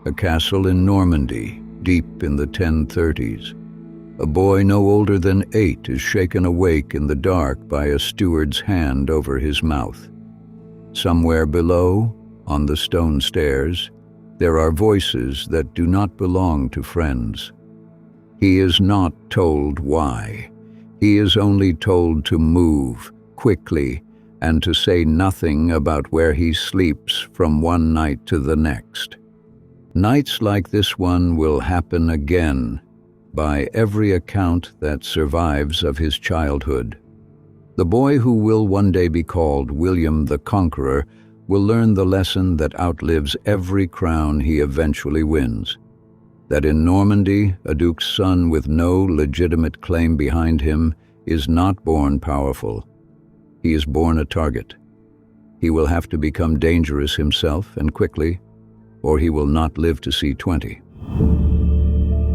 a castle in Normandy, deep in the 1030s. A boy no older than 8 is shaken awake in the dark by a steward's hand over his mouth. Somewhere below, on the stone stairs, there are voices that do not belong to friends. He is not told why. He is only told to move quickly and to say nothing about where he sleeps from one night to the next. Nights like this one will happen again, by every account that survives of his childhood. The boy who will one day be called William the Conqueror will learn the lesson that outlives every crown he eventually wins. That in Normandy, a duke's son with no legitimate claim behind him is not born powerful. He is born a target. He will have to become dangerous himself and quickly, or he will not live to see 20.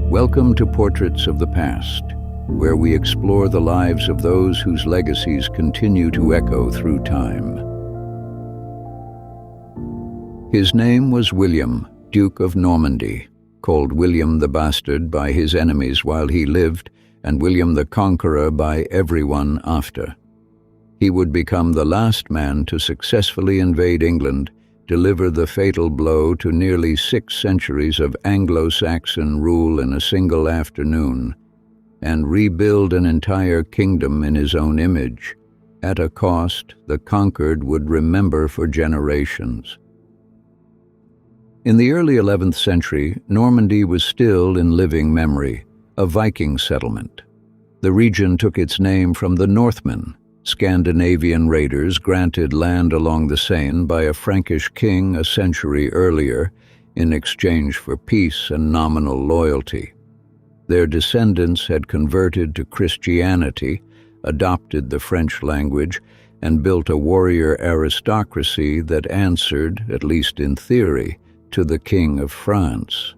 Welcome to Portraits of the Past, where we explore the lives of those whose legacies continue to echo through time. His name was William, Duke of Normandy, called William the Bastard by his enemies while he lived, and William the Conqueror by everyone after. He would become the last man to successfully invade England, deliver the fatal blow to nearly 6 centuries of Anglo-Saxon rule in a single afternoon, and rebuild an entire kingdom in his own image, at a cost the conquered would remember for generations. In the early 11th century, Normandy was still in living memory, a Viking settlement. The region took its name from the Northmen, Scandinavian raiders granted land along the Seine by a Frankish king a century earlier in exchange for peace and nominal loyalty. Their descendants had converted to Christianity, adopted the French language, and built a warrior aristocracy that answered, at least in theory, to the King of France.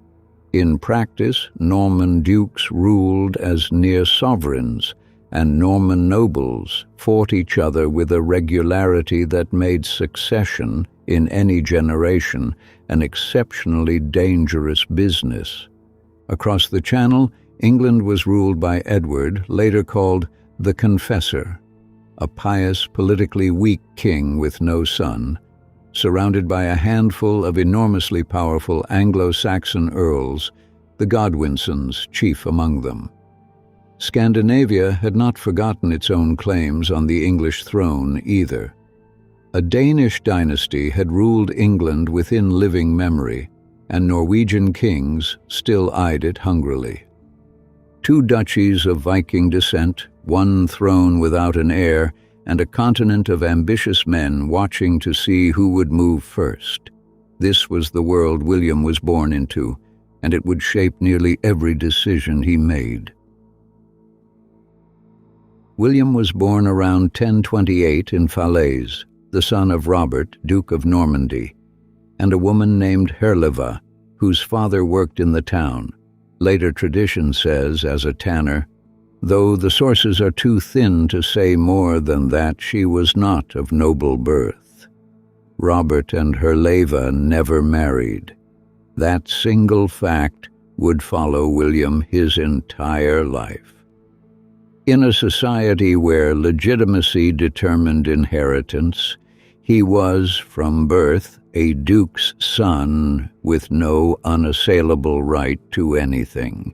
In practice, Norman dukes ruled as near sovereigns, and Norman nobles fought each other with a regularity that made succession, in any generation, an exceptionally dangerous business. Across the Channel, England was ruled by Edward, later called the Confessor, a pious, politically weak king with no son, surrounded by a handful of enormously powerful Anglo-Saxon earls, the Godwinsons chief among them. Scandinavia had not forgotten its own claims on the English throne either. A Danish dynasty had ruled England within living memory, and Norwegian kings still eyed it hungrily. 2 duchies of Viking descent, 1 throne without an heir, and a continent of ambitious men watching to see who would move first. This was the world William was born into, and it would shape nearly every decision he made. William was born around 1028 in Falaise, the son of Robert, Duke of Normandy, and a woman named Herleva, whose father worked in the town. Later tradition says, as a tanner, though the sources are too thin to say more than that, she was not of noble birth. Robert and Herleva never married. That single fact would follow William his entire life. In a society where legitimacy determined inheritance, he was, from birth, a duke's son with no unassailable right to anything.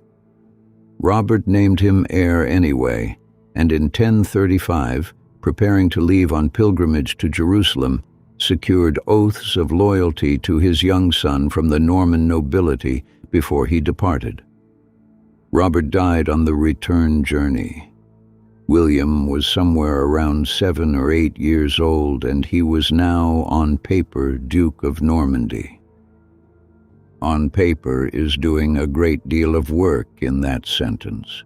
Robert named him heir anyway, and in 1035, preparing to leave on pilgrimage to Jerusalem, secured oaths of loyalty to his young son from the Norman nobility before he departed. Robert died on the return journey. William was somewhere around 7 or 8 years old, and he was now, on paper, Duke of Normandy. On paper is doing a great deal of work in that sentence.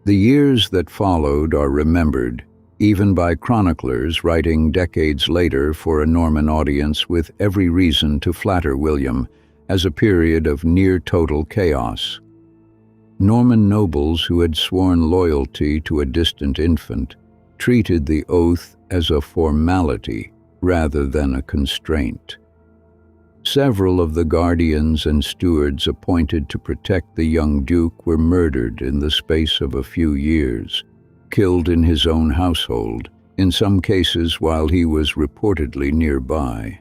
The years that followed are remembered, even by chroniclers writing decades later for a Norman audience, with every reason to flatter William, as a period of near-total chaos. Norman nobles who had sworn loyalty to a distant infant treated the oath as a formality rather than a constraint. Several of the guardians and stewards appointed to protect the young duke were murdered in the space of a few years, killed in his own household, in some cases while he was reportedly nearby.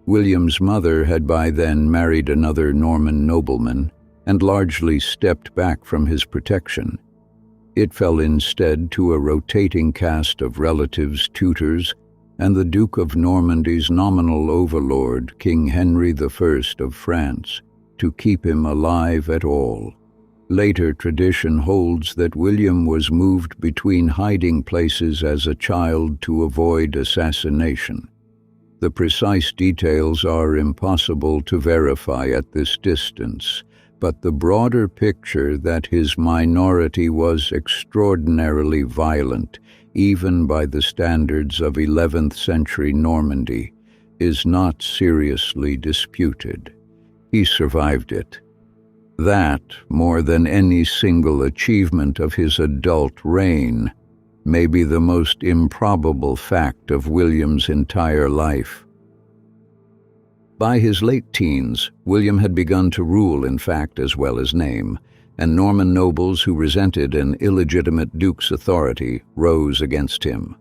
William's mother had by then married another Norman nobleman and largely stepped back from his protection. It fell instead to a rotating cast of relatives, tutors, and the Duke of Normandy's nominal overlord, King Henry I of France, to keep him alive at all. Later tradition holds that William was moved between hiding places as a child to avoid assassination. The precise details are impossible to verify at this distance, but the broader picture that his minority was extraordinarily violent, even by the standards of 11th century Normandy, is not seriously disputed. He survived it. That, more than any single achievement of his adult reign, may be the most improbable fact of William's entire life. By his late teens, William had begun to rule in fact as well as name, and Norman nobles who resented an illegitimate duke's authority rose against him.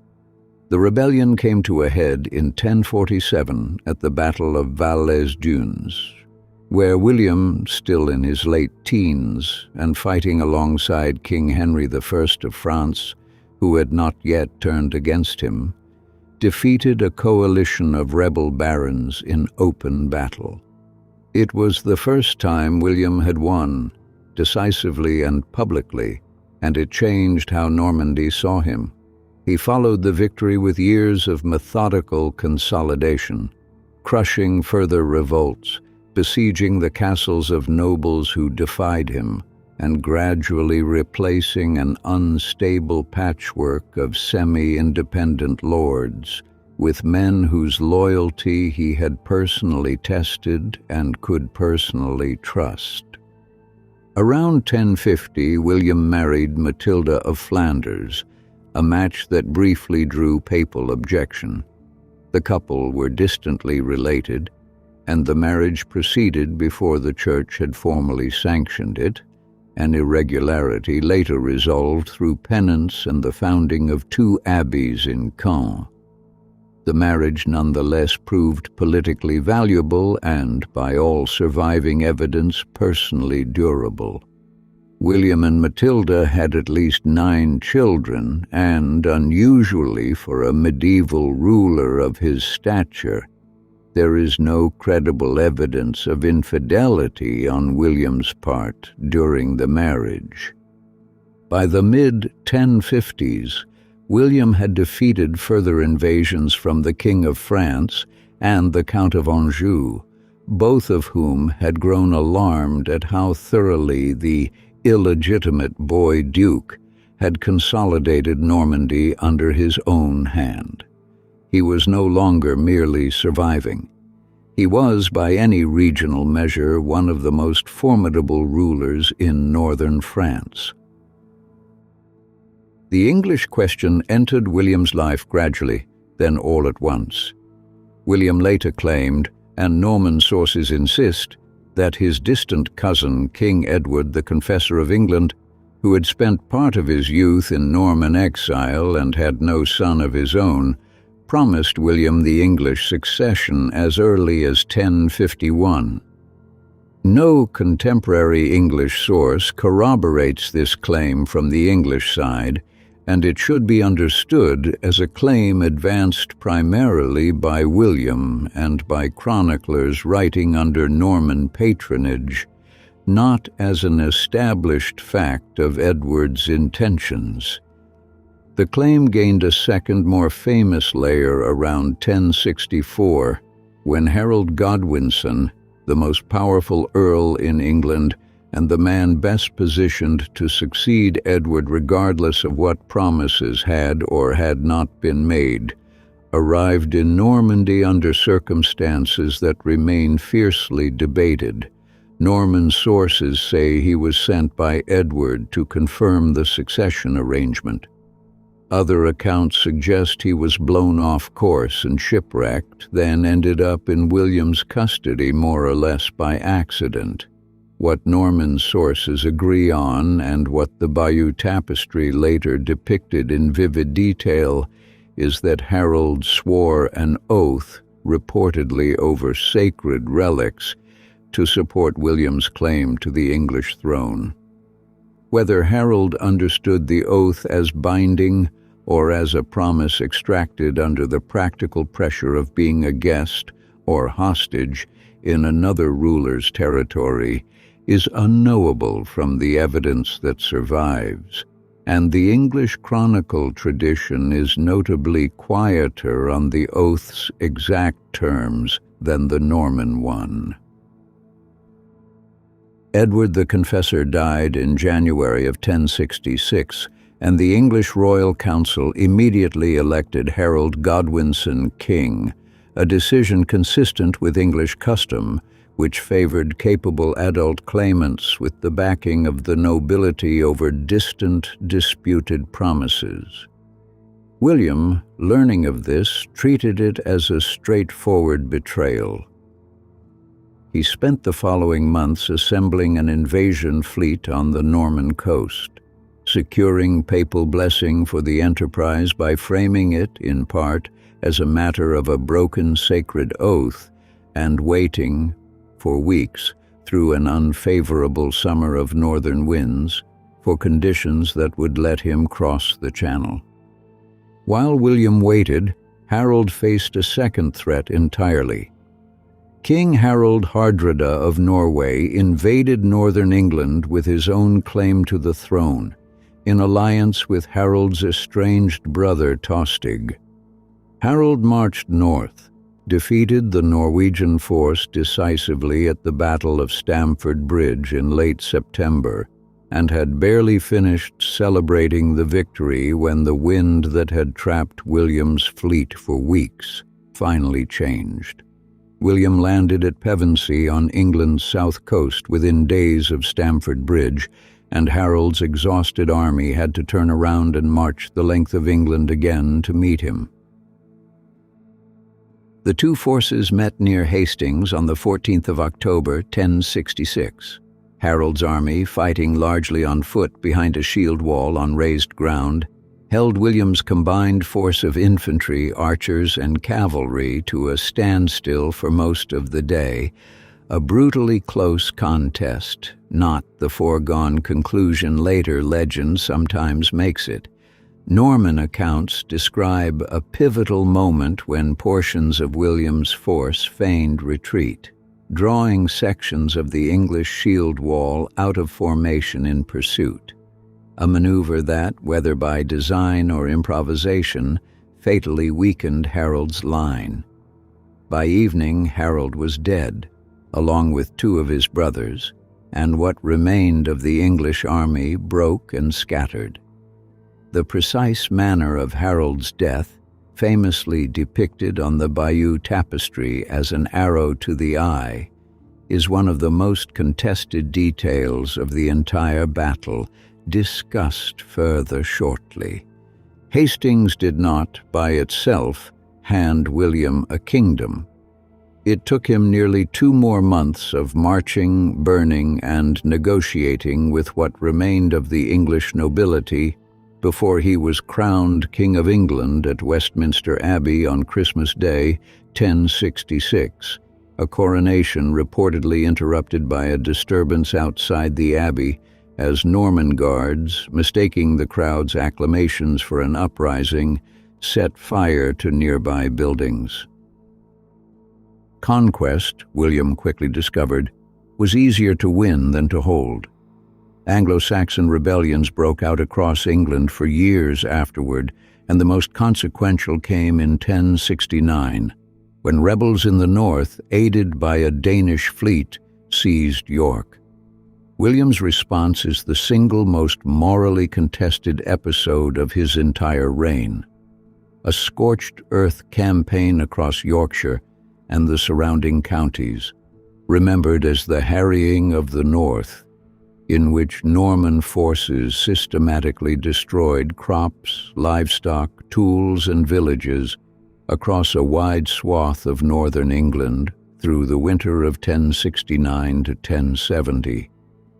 The rebellion came to a head in 1047 at the Battle of Val-les-Dunes, where William, still in his late teens and fighting alongside King Henry I of France, who had not yet turned against him, defeated a coalition of rebel barons in open battle. It was the first time William had won, decisively and publicly, and it changed how Normandy saw him. He followed the victory with years of methodical consolidation, crushing further revolts, besieging the castles of nobles who defied him, and gradually replacing an unstable patchwork of semi-independent lords with men whose loyalty he had personally tested and could personally trust. Around 1050, William married Matilda of Flanders, a match that briefly drew papal objection. The couple were distantly related, and the marriage proceeded before the Church had formally sanctioned it, an irregularity later resolved through penance and the founding of 2 abbeys in Caen. The marriage nonetheless proved politically valuable and, by all surviving evidence, personally durable. William and Matilda had at least 9 children, and, unusually for a medieval ruler of his stature, there is no credible evidence of infidelity on William's part during the marriage. By the mid-1050s, William had defeated further invasions from the King of France and the Count of Anjou, both of whom had grown alarmed at how thoroughly the illegitimate boy duke had consolidated Normandy under his own hand. He was no longer merely surviving. He was, by any regional measure, one of the most formidable rulers in northern France. The English question entered William's life gradually, then all at once. William later claimed, and Norman sources insist, that his distant cousin, King Edward the Confessor of England, who had spent part of his youth in Norman exile and had no son of his own, promised William the English succession as early as 1051. No contemporary English source corroborates this claim from the English side, and it should be understood as a claim advanced primarily by William and by chroniclers writing under Norman patronage, not as an established fact of Edward's intentions. The claim gained a second, more famous layer around 1064, when Harold Godwinson, the most powerful earl in England and the man best positioned to succeed Edward regardless of what promises had or had not been made, arrived in Normandy under circumstances that remain fiercely debated. Norman sources say he was sent by Edward to confirm the succession arrangement. Other accounts suggest he was blown off course and shipwrecked, then ended up in William's custody more or less by accident. What Norman sources agree on, and what the Bayeux Tapestry later depicted in vivid detail, is that Harold swore an oath, reportedly over sacred relics, to support William's claim to the English throne. Whether Harold understood the oath as binding or as a promise extracted under the practical pressure of being a guest or hostage in another ruler's territory is unknowable from the evidence that survives, and the English chronicle tradition is notably quieter on the oath's exact terms than the Norman one. Edward the Confessor died in January of 1066, and the English royal council immediately elected Harold Godwinson king, a decision consistent with English custom, which favored capable adult claimants with the backing of the nobility over distant, disputed promises. William, learning of this, treated it as a straightforward betrayal. He spent the following months assembling an invasion fleet on the Norman coast, securing papal blessing for the enterprise by framing it, in part, as a matter of a broken sacred oath, and waiting, for weeks, through an unfavorable summer of northern winds, for conditions that would let him cross the channel. While William waited, Harold faced a second threat entirely. King Harold Hardrada of Norway invaded northern England with his own claim to the throne, in alliance with Harold's estranged brother Tostig. Harold marched north, defeated the Norwegian force decisively at the Battle of Stamford Bridge in late September, and had barely finished celebrating the victory when the wind that had trapped William's fleet for weeks finally changed. William landed at Pevensey on England's south coast within days of Stamford Bridge, and Harold's exhausted army had to turn around and march the length of England again to meet him. The two forces met near Hastings on the 14th of October, 1066. Harold's army, fighting largely on foot behind a shield wall on raised ground, held William's combined force of infantry, archers, and cavalry to a standstill for most of the day, a brutally close contest, not the foregone conclusion later legend sometimes makes it. Norman accounts describe a pivotal moment when portions of William's force feigned retreat, drawing sections of the English shield wall out of formation in pursuit, a maneuver that, whether by design or improvisation, fatally weakened Harold's line. By evening, Harold was dead, along with two of his brothers, and what remained of the English army broke and scattered. The precise manner of Harold's death, famously depicted on the Bayeux Tapestry as an arrow to the eye, is one of the most contested details of the entire battle, discussed further shortly. Hastings did not, by itself, hand William a kingdom. It took him nearly 2 more months of marching, burning, and negotiating with what remained of the English nobility before he was crowned King of England at Westminster Abbey on Christmas Day, 1066, a coronation reportedly interrupted by a disturbance outside the abbey as Norman guards, mistaking the crowd's acclamations for an uprising, set fire to nearby buildings. Conquest, William quickly discovered, was easier to win than to hold. Anglo-Saxon rebellions broke out across England for years afterward, and the most consequential came in 1069, when rebels in the north, aided by a Danish fleet, seized York. William's response is the single most morally contested episode of his entire reign. A scorched earth campaign across Yorkshire and the surrounding counties, remembered as the harrying of the North, in which Norman forces systematically destroyed crops, livestock, tools, and villages across a wide swath of northern England through the winter of 1069 to 1070,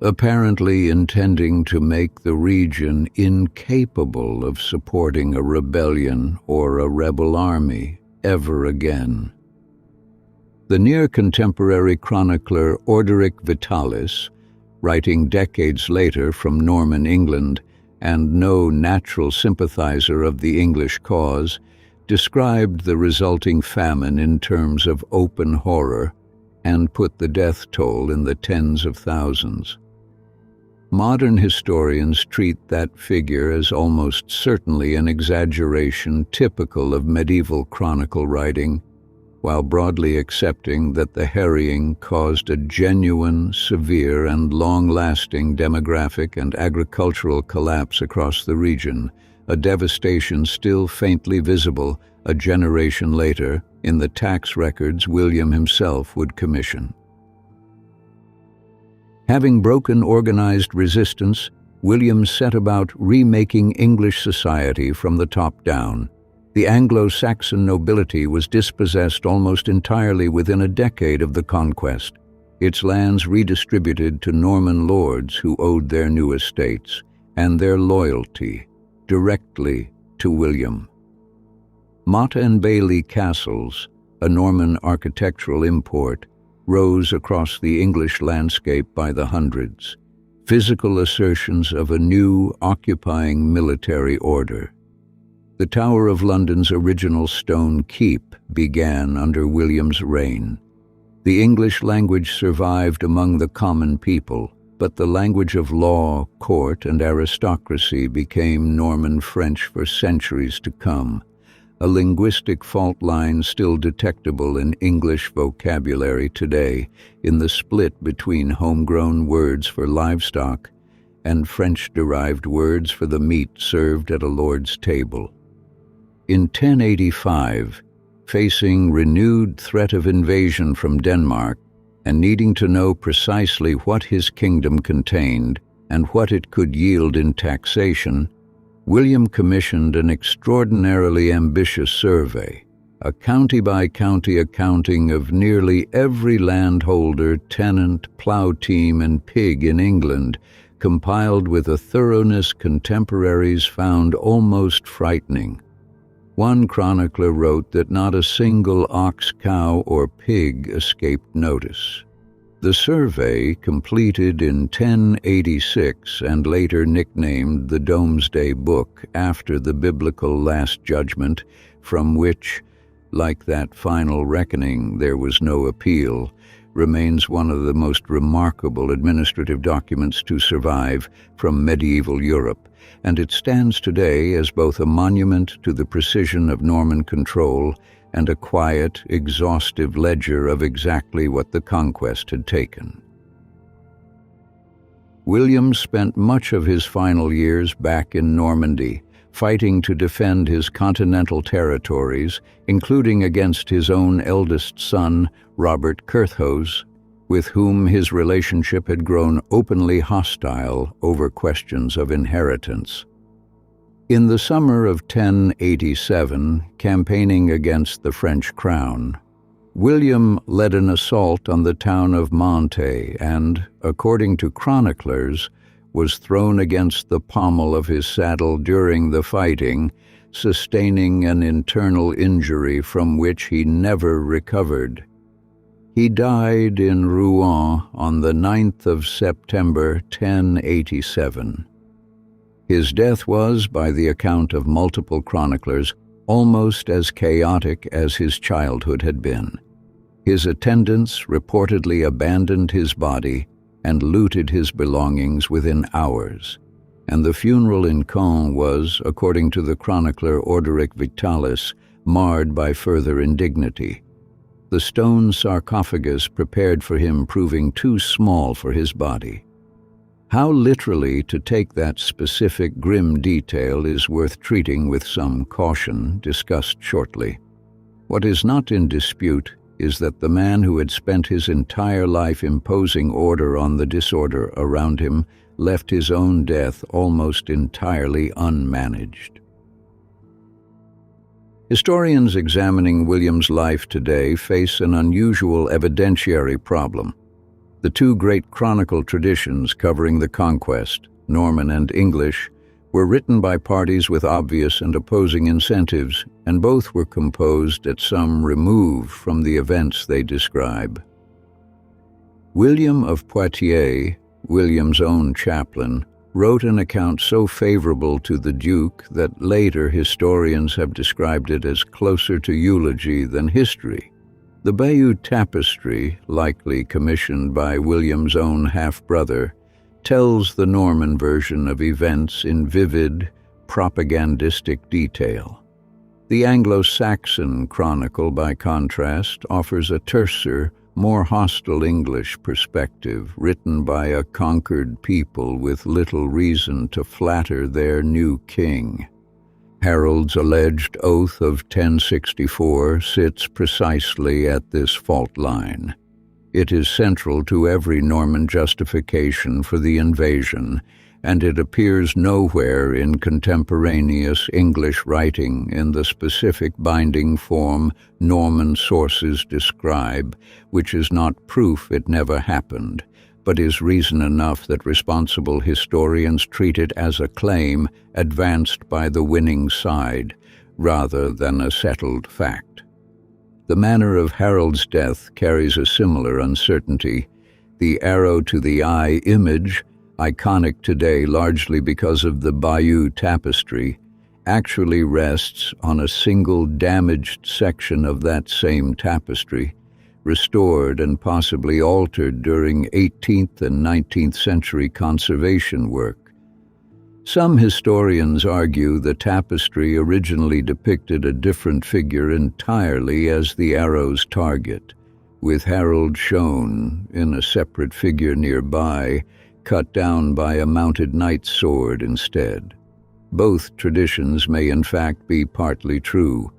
apparently intending to make the region incapable of supporting a rebellion or a rebel army ever again. The near-contemporary chronicler Orderic Vitalis, writing decades later from Norman England and no natural sympathizer of the English cause, described the resulting famine in terms of open horror and put the death toll in the tens of thousands. Modern historians treat that figure as almost certainly an exaggeration typical of medieval chronicle writing, while broadly accepting that the harrying caused a genuine, severe, and long-lasting demographic and agricultural collapse across the region, a devastation still faintly visible a generation later in the tax records William himself would commission. Having broken organized resistance, William set about remaking English society from the top down. The Anglo-Saxon nobility was dispossessed almost entirely within a decade of the conquest, its lands redistributed to Norman lords who owed their new estates and their loyalty directly to William. Motte and Bailey castles, a Norman architectural import, rose across the English landscape by the hundreds, physical assertions of a new occupying military order. The Tower of London's original stone keep began under William's reign. The English language survived among the common people, but the language of law, court, and aristocracy became Norman French for centuries to come, a linguistic fault line still detectable in English vocabulary today in the split between homegrown words for livestock and French-derived words for the meat served at a lord's table. In 1085, facing renewed threat of invasion from Denmark and needing to know precisely what his kingdom contained and what it could yield in taxation, William commissioned an extraordinarily ambitious survey, a county-by-county accounting of nearly every landholder, tenant, plough team, and pig in England, compiled with a thoroughness contemporaries found almost frightening. One chronicler wrote that not a single ox, cow, or pig escaped notice. The survey, completed in 1086 and later nicknamed the Domesday Book after the biblical Last Judgment, from which, like that final reckoning, there was no appeal, remains one of the most remarkable administrative documents to survive from medieval Europe, and it stands today as both a monument to the precision of Norman control and a quiet, exhaustive ledger of exactly what the conquest had taken. William spent much of his final years back in Normandy, fighting to defend his continental territories, including against his own eldest son, Robert Curthose, with whom his relationship had grown openly hostile over questions of inheritance. In the summer of 1087, campaigning against the French crown, William led an assault on the town of Monte and, according to chroniclers, was thrown against the pommel of his saddle during the fighting, sustaining an internal injury from which he never recovered. He died in Rouen on the 9th of September 1087. His death was, by the account of multiple chroniclers, almost as chaotic as his childhood had been. His attendants reportedly abandoned his body and looted his belongings within hours, and the funeral in Caen was, according to the chronicler Orderic Vitalis, marred by further indignity, the stone sarcophagus prepared for him proving too small for his body. How literally to take that specific grim detail is worth treating with some caution, discussed shortly. What is not in dispute is that the man who had spent his entire life imposing order on the disorder around him left his own death almost entirely unmanaged. Historians examining William's life today face an unusual evidentiary problem. The two great chronicle traditions covering the conquest, Norman and English, were written by parties with obvious and opposing incentives, and both were composed at some remove from the events they describe. William of Poitiers, William's own chaplain, wrote an account so favorable to the Duke that later historians have described it as closer to eulogy than history. The Bayeux Tapestry, likely commissioned by William's own half-brother, tells the Norman version of events in vivid, propagandistic detail. The Anglo-Saxon chronicle, by contrast, offers a terser, more hostile English perspective written by a conquered people with little reason to flatter their new king. Harold's alleged oath of 1064 sits precisely at this fault line. It is central to every Norman justification for the invasion, and it appears nowhere in contemporaneous English writing in the specific binding form Norman sources describe, which is not proof it never happened, but is reason enough that responsible historians treat it as a claim advanced by the winning side, rather than a settled fact. The manner of Harold's death carries a similar uncertainty. The arrow to the eye image, iconic today largely because of the Bayeux Tapestry, actually rests on a single damaged section of that same tapestry, restored and possibly altered during 18th and 19th century conservation work. Some historians argue the tapestry originally depicted a different figure entirely as the arrow's target, with Harold shown, in a separate figure nearby, cut down by a mounted knight's sword instead. Both traditions may in fact be partly true.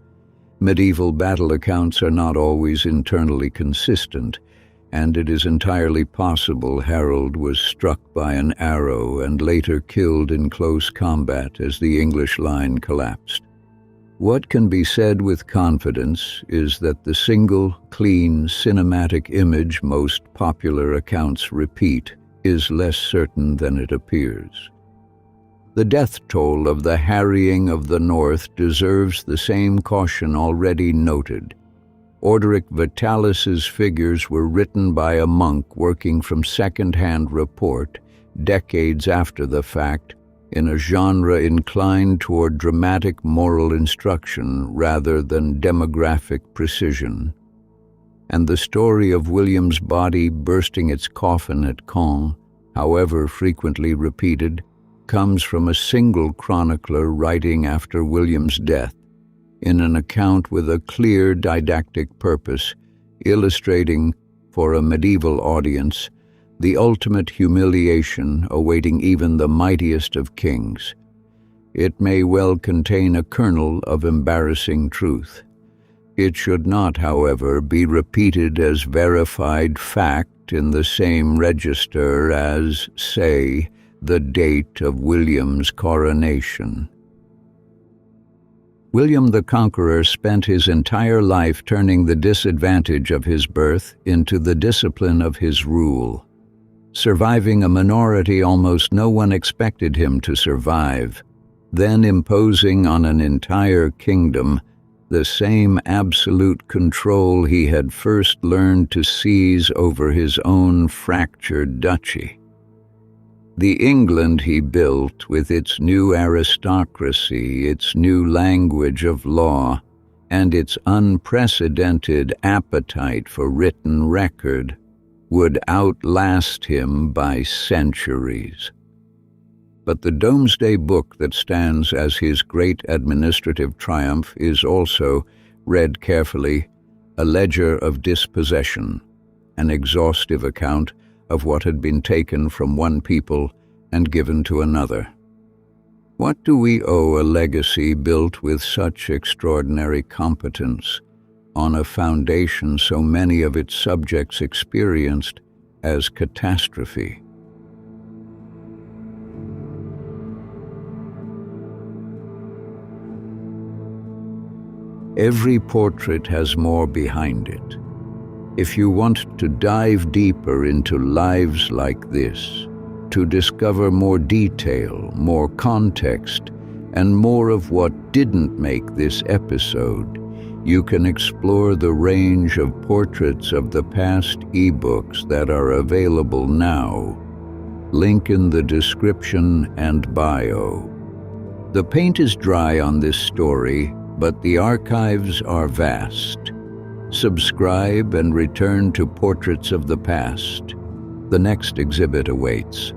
Medieval battle accounts are not always internally consistent, and it is entirely possible Harold was struck by an arrow and later killed in close combat as the English line collapsed. What can be said with confidence is that the single, clean, cinematic image most popular accounts repeat is less certain than it appears. The death toll of the harrying of the North deserves the same caution already noted. Orderic Vitalis' figures were written by a monk working from second-hand report, decades after the fact, in a genre inclined toward dramatic moral instruction rather than demographic precision. And the story of William's body bursting its coffin at Caen, however frequently repeated, comes from a single chronicler writing after William's death, in an account with a clear didactic purpose, illustrating, for a medieval audience, the ultimate humiliation awaiting even the mightiest of kings. It may well contain a kernel of embarrassing truth. It should not, however, be repeated as verified fact in the same register as, say, the date of William's coronation. William the Conqueror spent his entire life turning the disadvantage of his birth into the discipline of his rule, surviving a minority almost no one expected him to survive, then imposing on an entire kingdom the same absolute control he had first learned to seize over his own fractured duchy. The England he built, with its new aristocracy, its new language of law, and its unprecedented appetite for written record, would outlast him by centuries. But the Domesday Book that stands as his great administrative triumph is also, read carefully, a ledger of dispossession, an exhaustive account of what had been taken from one people and given to another. What do we owe a legacy built with such extraordinary competence? on a foundation so many of its subjects experienced as catastrophe. Every portrait has more behind it. If you want to dive deeper into lives like this, to discover more detail, more context, and more of what didn't make this episode, you can explore the range of portraits of the past ebooks that are available now. Link in the description and bio. The paint is dry on this story, but the archives are vast. Subscribe and return to Portraits of the Past. The next exhibit awaits.